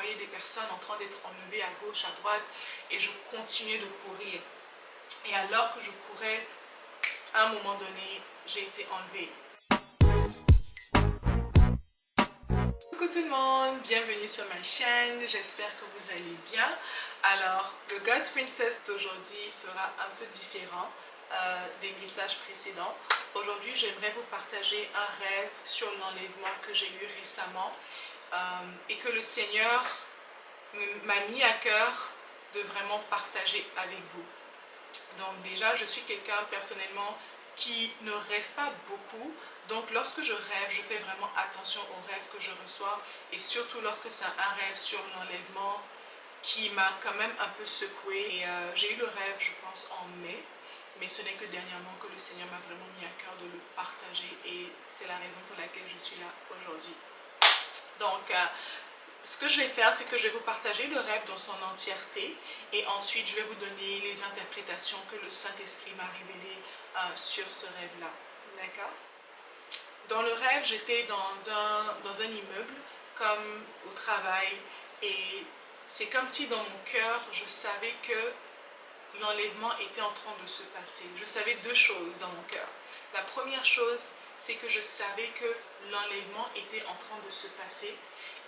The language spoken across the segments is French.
voyais des personnes en train d'être enlevées à gauche, à droite, et je continuais de courir. Et alors que je courais, à un moment donné, j'ai été enlevée. Coucou tout le monde, bienvenue sur ma chaîne, j'espère que vous allez bien. Alors, le God's Princess d'aujourd'hui sera un peu différent des messages précédents. Aujourd'hui, j'aimerais vous partager un rêve sur l'enlèvement que j'ai eu récemment et que le Seigneur m'a mis à cœur de vraiment partager avec vous. Donc déjà, je suis quelqu'un personnellement qui ne rêve pas beaucoup. Donc lorsque je rêve, je fais vraiment attention aux rêves que je reçois. Et surtout lorsque c'est un rêve sur l'enlèvement qui m'a quand même un peu secouée. Et j'ai eu le rêve, je pense, en mai. Mais ce n'est que dernièrement que le Seigneur m'a vraiment mis à cœur de le partager. Et c'est la raison pour laquelle je suis là aujourd'hui. Donc, ce que je vais faire, c'est que je vais vous partager le rêve dans son entièreté et ensuite je vais vous donner les interprétations que le Saint-Esprit m'a révélées sur ce rêve-là. D'accord? Dans le rêve, j'étais dans un immeuble, comme au travail, et c'est comme si dans mon cœur, je savais que l'enlèvement était en train de se passer. Je savais deux choses dans mon cœur. La première chose, c'est que je savais que l'enlèvement était en train de se passer.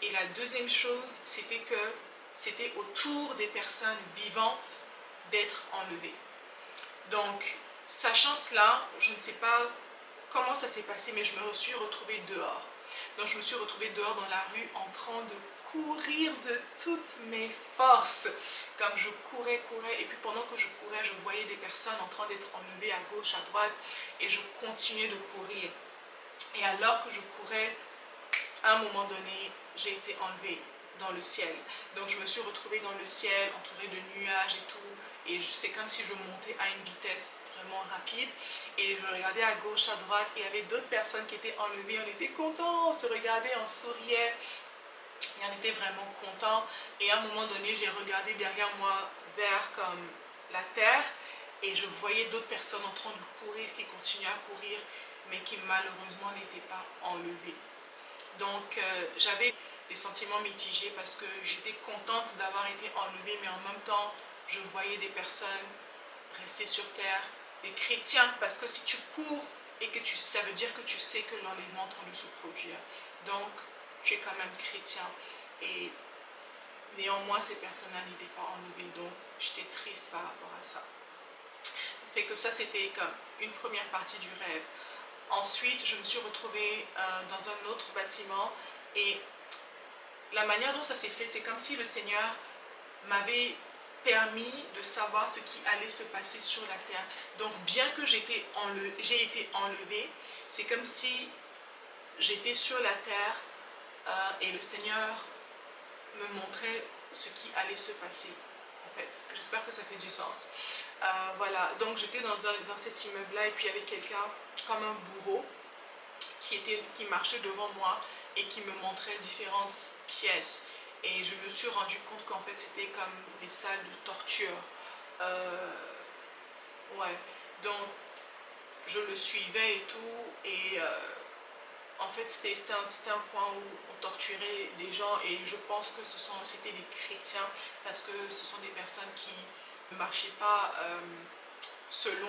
Et la deuxième chose, c'était que c'était au tour des personnes vivantes d'être enlevées. Donc, sachant cela, je ne sais pas comment ça s'est passé, mais je me suis retrouvée dehors. Donc, je me suis retrouvée dehors dans la rue en train de courir de toutes mes forces. Comme je courais, et puis pendant que je courais, je voyais des personnes en train d'être enlevées à gauche, à droite, et je continuais de courir. Et alors que je courais, à un moment donné, j'ai été enlevée dans le ciel. Donc je me suis retrouvée dans le ciel, entourée de nuages et tout. Et c'est comme si je montais à une vitesse vraiment rapide. Et je regardais à gauche, à droite, et il y avait d'autres personnes qui étaient enlevées. On était contents, on se regardait, on souriait. Et on était vraiment contents. Et à un moment donné, j'ai regardé derrière moi vers comme la terre. Et je voyais d'autres personnes en train de courir, qui continuaient à courir, mais qui malheureusement n'étaient pas enlevées. Donc j'avais des sentiments mitigés parce que j'étais contente d'avoir été enlevée, mais en même temps, je voyais des personnes rester sur terre, des chrétiens, parce que si tu cours et que ça veut dire que tu sais que l'enlèvement est en train de se produire. Donc, tu es quand même chrétien. Et néanmoins, ces personnes-là n'étaient pas enlevées. Donc, j'étais triste par rapport à ça. Fait que ça, c'était comme une première partie du rêve. Ensuite, je me suis retrouvée dans un autre bâtiment et la manière dont ça s'est fait, c'est comme si le Seigneur m'avait permis de savoir ce qui allait se passer sur la terre. Donc, bien que j'ai été enlevée, c'est comme si j'étais sur la terre et le Seigneur me montrait ce qui allait se passer. En fait, j'espère que ça fait du sens. Voilà, donc j'étais dans cet immeuble-là et puis il y avait quelqu'un comme un bourreau qui marchait devant moi et qui me montrait différentes pièces. Et je me suis rendu compte qu'en fait c'était comme des salles de torture. Ouais, donc je le suivais et tout. Et en fait c'était un point où on torturait des gens. Et je pense que c'était des chrétiens parce que ce sont des personnes qui ne marchaient pas selon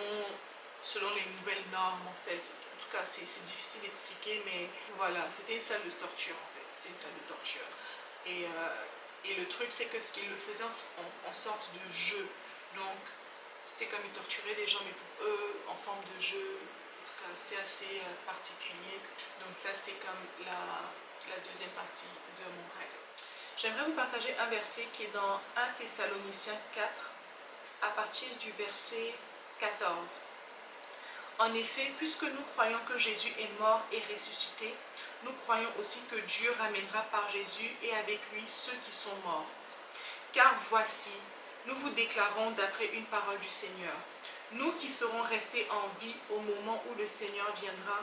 les nouvelles normes en fait. En tout cas, c'est difficile d'expliquer, mais voilà, c'était une salle de torture en fait. C'était une salle de torture. Et le truc, c'est que ce qu'ils le faisaient en sorte de jeu. Donc, c'était comme ils torturaient les gens, mais pour eux, en forme de jeu. En tout cas, c'était assez particulier. Donc ça, c'était comme la deuxième partie de mon rêve. J'aimerais vous partager un verset qui est dans 1 Thessaloniciens 4, à partir du verset 14. En effet, puisque nous croyons que Jésus est mort et ressuscité, nous croyons aussi que Dieu ramènera par Jésus et avec lui ceux qui sont morts. Car voici, nous vous déclarons d'après une parole du Seigneur. Nous qui serons restés en vie au moment où le Seigneur viendra,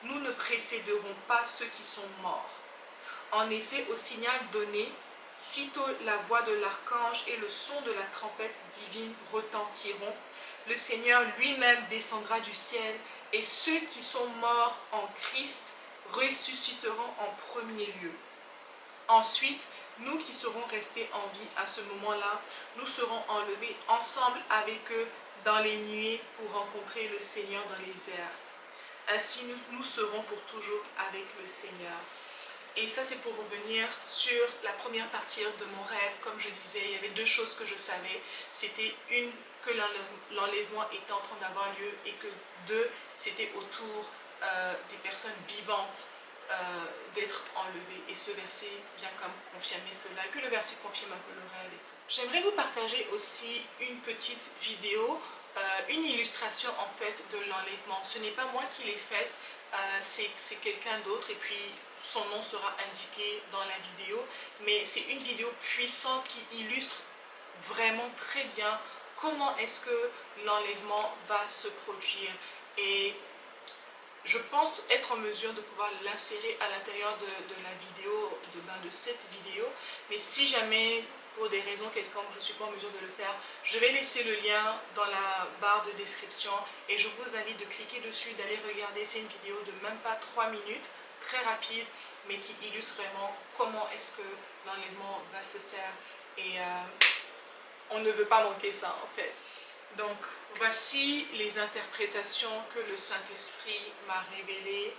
nous ne précéderons pas ceux qui sont morts. En effet, au signal donné, sitôt la voix de l'archange et le son de la trompette divine retentiront, le Seigneur lui-même descendra du ciel et ceux qui sont morts en Christ ressusciteront en premier lieu. Ensuite, nous qui serons restés en vie à ce moment-là, nous serons enlevés ensemble avec eux dans les nuées pour rencontrer le Seigneur dans les airs. Ainsi, nous serons pour toujours avec le Seigneur. Et ça, c'est pour revenir sur la première partie de mon rêve. Comme je disais, il y avait deux choses que je savais. C'était une, que l'enlèvement était en train d'avoir lieu, et que deux, c'était autour des personnes vivantes d'être enlevées. Et ce verset vient comme confirmer cela. Et puis le verset confirme un peu le rêve et tout. J'aimerais vous partager aussi une petite vidéo, une illustration en fait de l'enlèvement. Ce n'est pas moi qui l'ai faite, c'est quelqu'un d'autre, et puis son nom sera indiqué dans la vidéo. Mais c'est une vidéo puissante qui illustre vraiment très bien comment est-ce que l'enlèvement va se produire. Et je pense être en mesure de pouvoir l'insérer à l'intérieur de la vidéo, de cette vidéo. Mais si jamais, pour des raisons quelconques, je ne suis pas en mesure de le faire, je vais laisser le lien dans la barre de description et je vous invite de cliquer dessus, d'aller regarder. C'est une vidéo de même pas 3 minutes, très rapide, mais qui illustre vraiment comment est-ce que l'enlèvement va se faire. Et on ne veut pas manquer ça en fait. Donc, voici les interprétations que le Saint-Esprit m'a révélées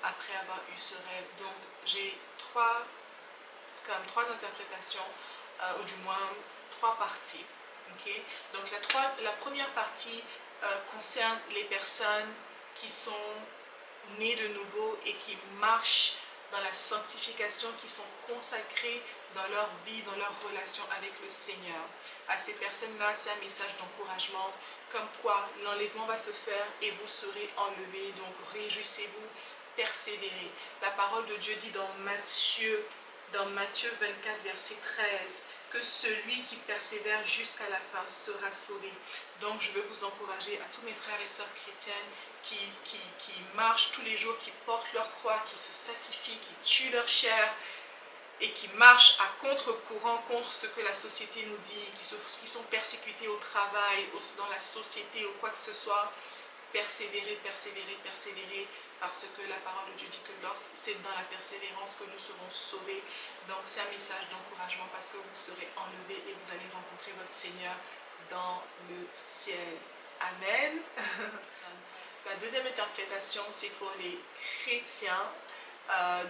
après avoir eu ce rêve. Donc, j'ai trois interprétations, ou du moins trois parties. Okay? Donc, la première partie concerne les personnes qui sont nées de nouveau et qui marchent dans la sanctification, qui sont consacrées dans leur vie, dans leur relation avec le Seigneur. À ces personnes-là, c'est un message d'encouragement, comme quoi l'enlèvement va se faire et vous serez enlevés. Donc réjouissez-vous, persévérez. La parole de Dieu dit dans Matthieu 24, verset 13, que celui qui persévère jusqu'à la fin sera sauvé. Donc je veux vous encourager, à tous mes frères et sœurs chrétiennes qui marchent tous les jours, qui portent leur croix, qui se sacrifient, qui tuent leur chair et qui marchent à contre-courant contre ce que la société nous dit, qui sont persécutés au travail, dans la société ou quoi que ce soit. Persévérer, persévérer, persévérer, parce que la parole de Dieu dit que c'est dans la persévérance que nous serons sauvés. Donc c'est un message d'encouragement, parce que vous serez enlevés et vous allez rencontrer votre Seigneur dans le ciel. Amen. La deuxième interprétation, c'est pour les chrétiens.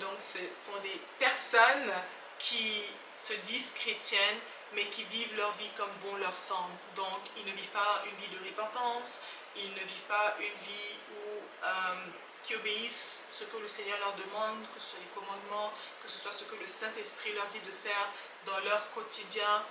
Donc ce sont des personnes qui se disent chrétiennes, mais qui vivent leur vie comme bon leur semble. Donc ils ne vivent pas une vie de repentance, ils ne vivent pas une vie qui obéissent ce que le Seigneur leur demande, que ce soit les commandements, que ce soit ce que le Saint-Esprit leur dit de faire dans leur quotidien.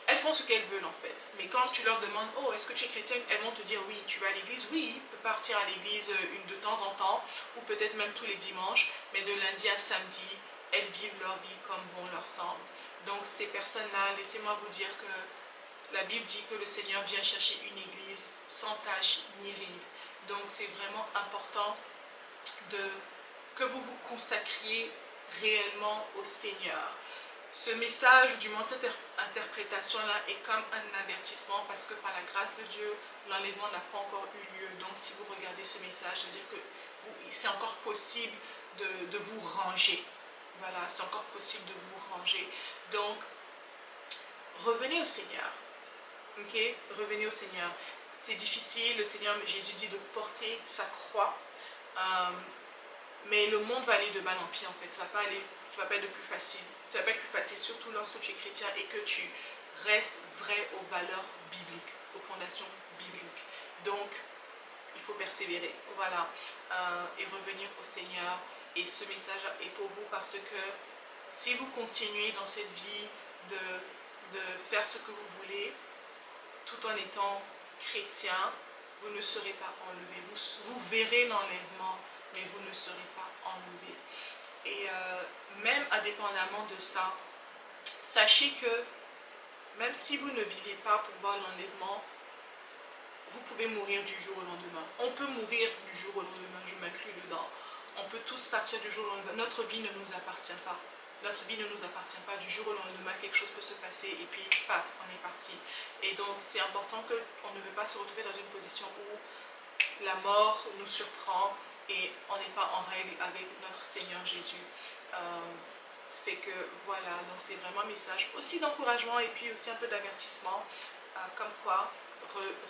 Elles font ce qu'elles veulent en fait. Mais quand tu leur demandes, oh, est-ce que tu es chrétienne? Elles vont te dire, oui. Tu vas à l'église? Oui, tu peux partir à l'église de temps en temps, ou peut-être même tous les dimanches, mais de lundi à samedi, elles vivent leur vie comme bon leur semble. Donc ces personnes-là, laissez-moi vous dire que la Bible dit que le Seigneur vient chercher une église sans tache ni ride. Donc c'est vraiment important que vous vous consacriez réellement au Seigneur. Ce message, du moins cette interprétation-là, est comme un avertissement, parce que par la grâce de Dieu, l'enlèvement n'a pas encore eu lieu. Donc si vous regardez ce message, ça veut dire que c'est encore possible de vous ranger. Voilà, c'est encore possible de vous ranger. Donc, revenez au Seigneur. Ok? Revenez au Seigneur. C'est difficile, le Seigneur Jésus dit de porter sa croix. Mais le monde va aller de mal en pire en fait, ça va pas être de plus facile. Ça va pas être plus facile, surtout lorsque tu es chrétien et que tu restes vrai aux valeurs bibliques, aux fondations bibliques. Donc, il faut persévérer, voilà, et revenir au Seigneur. Et ce message est pour vous, parce que si vous continuez dans cette vie de faire ce que vous voulez, tout en étant chrétien, vous ne serez pas enlevé. Vous verrez l'enlèvement, mais vous ne serez pas enlevé. Et même indépendamment de ça, sachez que même si vous ne vivez pas pour voir l'enlèvement, vous pouvez mourir du jour au lendemain. On peut mourir du jour au lendemain, je m'inclus dedans. On peut tous partir du jour au lendemain. Notre vie ne nous appartient pas. Notre vie ne nous appartient pas. Du jour au lendemain, quelque chose peut se passer et puis paf, on est parti. Et donc c'est important qu'on ne veut pas se retrouver dans une position où la mort nous surprend et on n'est pas en règle avec notre Seigneur Jésus. Fait que voilà, donc c'est vraiment un message aussi d'encouragement et puis aussi un peu d'avertissement, comme quoi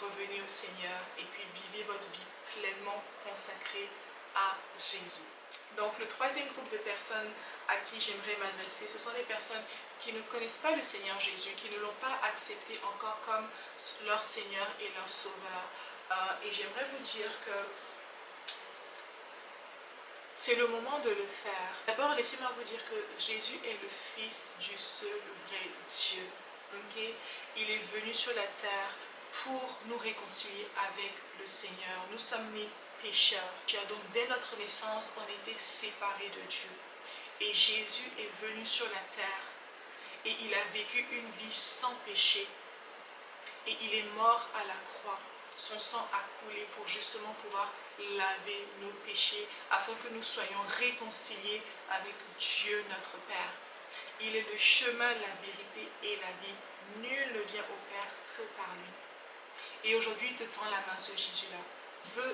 revenez au Seigneur et puis vivez votre vie pleinement consacrée à Jésus. Donc le troisième groupe de personnes à qui j'aimerais m'adresser, ce sont les personnes qui ne connaissent pas le Seigneur Jésus, qui ne l'ont pas accepté encore comme leur Seigneur et leur Sauveur. Et j'aimerais vous dire que c'est le moment de le faire. D'abord, laissez-moi vous dire que Jésus est le Fils du seul vrai Dieu. Okay? Il est venu sur la terre pour nous réconcilier avec le Seigneur. Nous sommes nés pécheurs. Donc, dès notre naissance, on était séparés de Dieu. Et Jésus est venu sur la terre et il a vécu une vie sans péché. Et il est mort à la croix. Son sang a coulé pour justement pouvoir laver nos péchés afin que nous soyons réconciliés avec Dieu notre Père. Il est le chemin, la vérité et la vie. Nul ne vient au Père que par lui. Et aujourd'hui, il te tend la main, ce Jésus-là.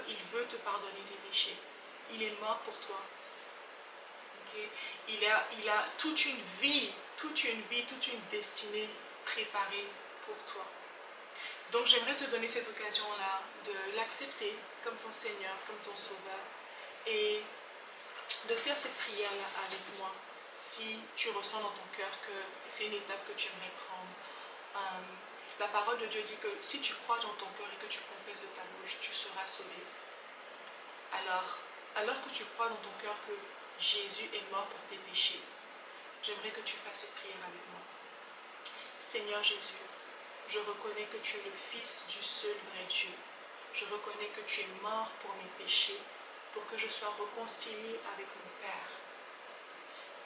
Il veut te pardonner tes péchés. Il est mort pour toi. Okay? Il a toute une vie, toute une destinée préparée pour toi. Donc j'aimerais te donner cette occasion-là de l'accepter comme ton Seigneur, comme ton Sauveur et de faire cette prière-là avec moi si tu ressens dans ton cœur que c'est une étape que tu aimerais prendre. La parole de Dieu dit que si tu crois dans ton cœur et que tu confesses de ta bouche, tu seras sauvé. Alors que tu crois dans ton cœur que Jésus est mort pour tes péchés, j'aimerais que tu fasses cette prière avec moi. Seigneur Jésus, je reconnais que tu es le Fils du seul vrai Dieu. Je reconnais que tu es mort pour mes péchés, pour que je sois réconcilié avec mon Père.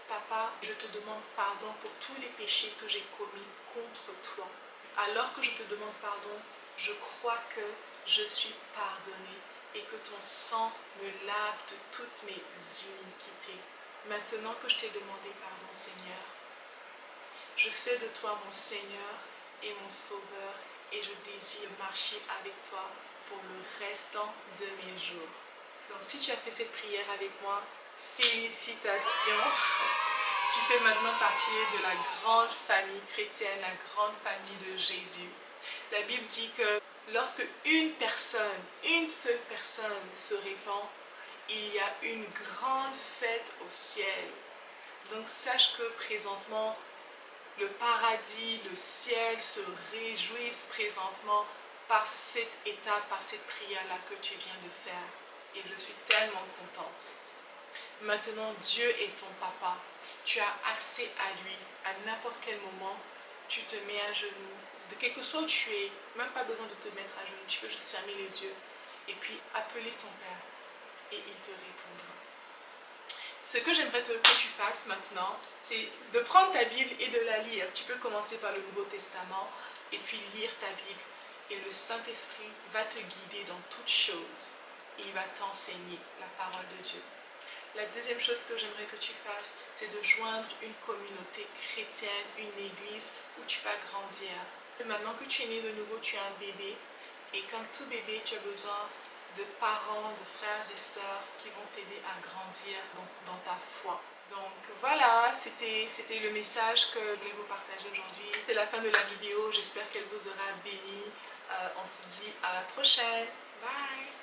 Papa, je te demande pardon pour tous les péchés que j'ai commis contre toi. Alors que je te demande pardon, je crois que je suis pardonné et que ton sang me lave de toutes mes iniquités. Maintenant que je t'ai demandé pardon, Seigneur, je fais de toi mon Seigneur et mon Sauveur et je désire marcher avec toi pour le restant de mes jours. Donc si tu as fait cette prière avec moi, félicitations! Tu fais maintenant partie de la grande famille chrétienne, la grande famille de Jésus. La Bible dit que lorsque une seule personne se répand, il y a une grande fête au ciel. Donc sache que présentement, le paradis, le ciel se réjouissent présentement par cette étape, par cette prière-là que tu viens de faire. Et je suis tellement contente. Maintenant, Dieu est ton papa. Tu as accès à lui. À n'importe quel moment, tu te mets à genoux. De quelque soit où tu es, même pas besoin de te mettre à genoux. Tu peux juste fermer les yeux et puis appeler ton Père. Et il te répondra. Ce que j'aimerais que tu fasses maintenant, c'est de prendre ta Bible et de la lire. Tu peux commencer par le Nouveau Testament et puis lire ta Bible. Et le Saint-Esprit va te guider dans toutes choses. Et il va t'enseigner la parole de Dieu. La deuxième chose que j'aimerais que tu fasses, c'est de joindre une communauté chrétienne, une église où tu vas grandir. Maintenant que tu es né de nouveau, tu es un bébé. Et comme tout bébé, tu as besoin de parents, de frères et sœurs qui vont t'aider à grandir dans ta foi. Donc voilà, c'était le message que je voulais vous partager aujourd'hui. C'est la fin de la vidéo, j'espère qu'elle vous aura béni. On se dit à la prochaine. Bye!